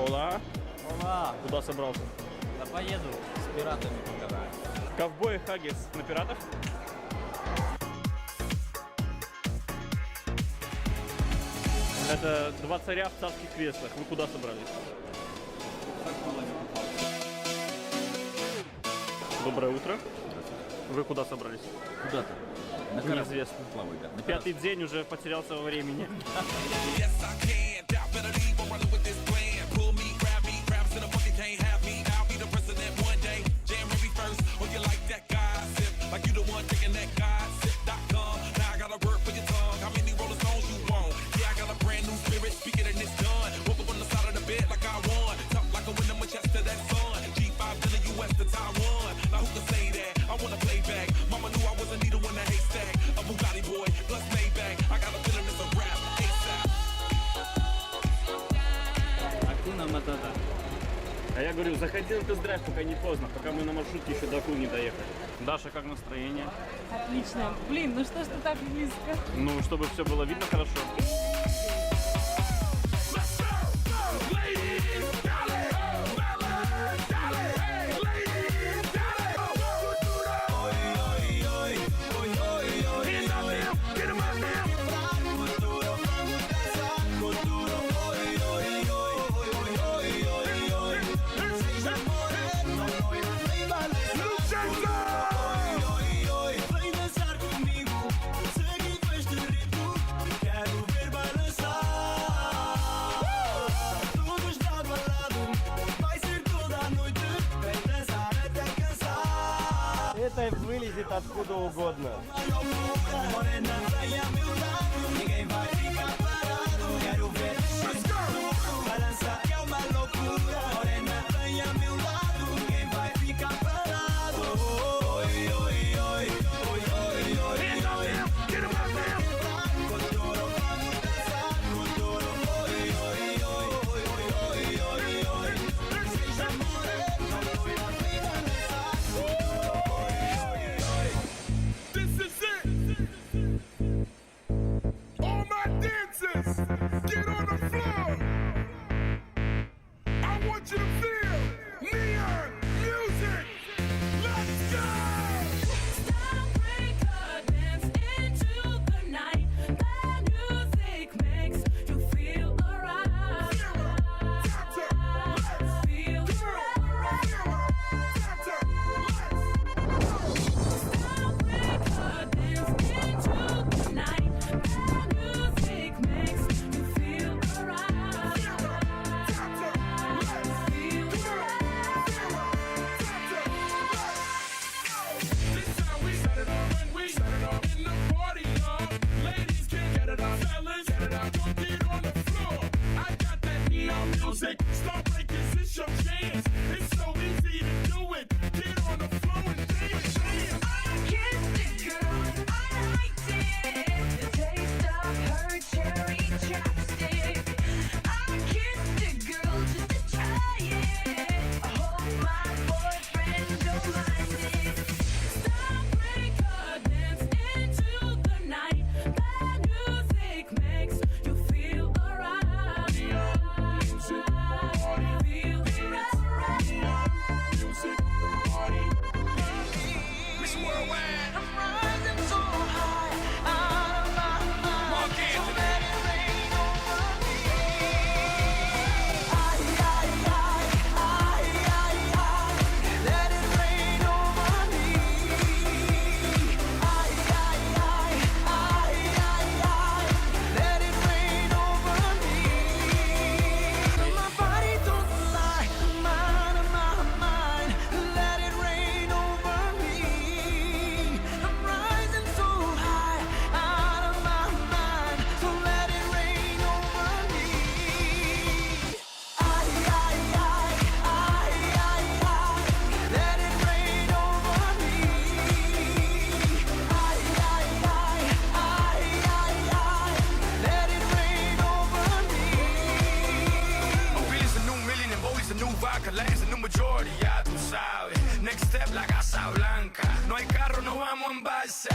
Ола. Ола. Куда собрался? Да поеду с пиратами покатаюсь. Ковбой Хаггис на пиратов? Это два царя в царских креслах. Вы куда собрались? Доброе утро. Вы куда собрались? Куда-то. Неизвестно. Плавай, да. Пятый день уже потерялся во времени. А я говорю, заходи на тест-драйв, пока не поздно, пока мы на маршрутке еще до Аку не доехали. Даша, как настроение? Отлично. Блин, ну что ж ты так близко? Ну, чтобы все было видно хорошо. Это вылезет откуда угодно. Get on the floor. I want you to feel neon music. Let's go. Starbreaker, dance into the night. The music makes you feel alright. Feel alright. Starbreaker, dance into the night. The music makes you feel alright. Feel This time we set it off when we set it off in the party, y'all. Ladies can get it off, fellas, get it off, don't get on the floor. I got that neon music. Starbreakers, it's your chance. It's so easy to do it. Get on the floor and dance. I kissed a girl, I liked it. The taste of her cherry chapstick. I kissed a girl just to try it. I hope my boyfriend don't mind it. Starbreaker, dance into the night. That music makes you feel alright. Feel alright. Music, party. Miss Worldwide. I'm rising so high out of my mind. Mark So Anthony. let it rain over me. Let it rain over me. Let it rain over me. My body don't lie, I'm out of my mind. Let it rain over me. I'm rising so high out of my mind. So let it rain over me. Let it rain over me. Let it rain over me. Billy's a new million and Bowie's a new vodka, Lane's a new majority, ya tú sabes. Next step, la Casa Blanca. No hay carro, no vamos en balsa.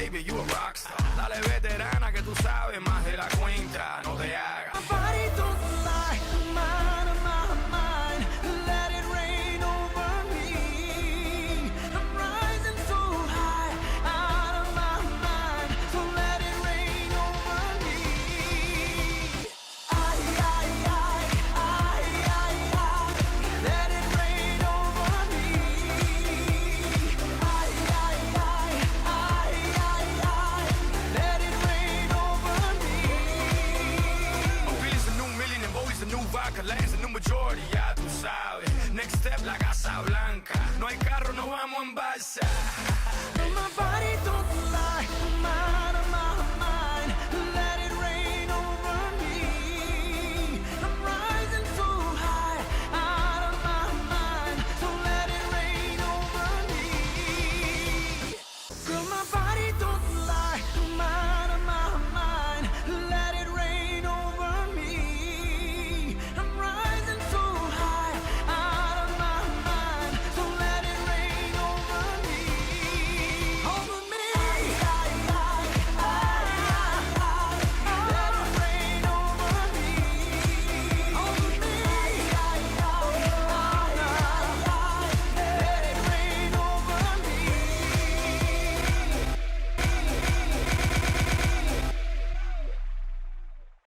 baby, you a rockstar. Dale veterana que tú sabes más de la cuenta, no te hagas. My body don't lie, I'm out of my mind. Let it rain over me. I'm rising so high, out of my mind. So let it rain over me. Ay, ay, ay, ay, ay, ay. Let it rain over me. Ay, ay, ay, ay, ay, ay. Let it rain over me. Billy's a new million and Bowie's a new vodka. Lane's a new majority, ya tú sabes. Next step, la Casa Blanca. No hay carro, no vamos en balsa. My body don't lie, my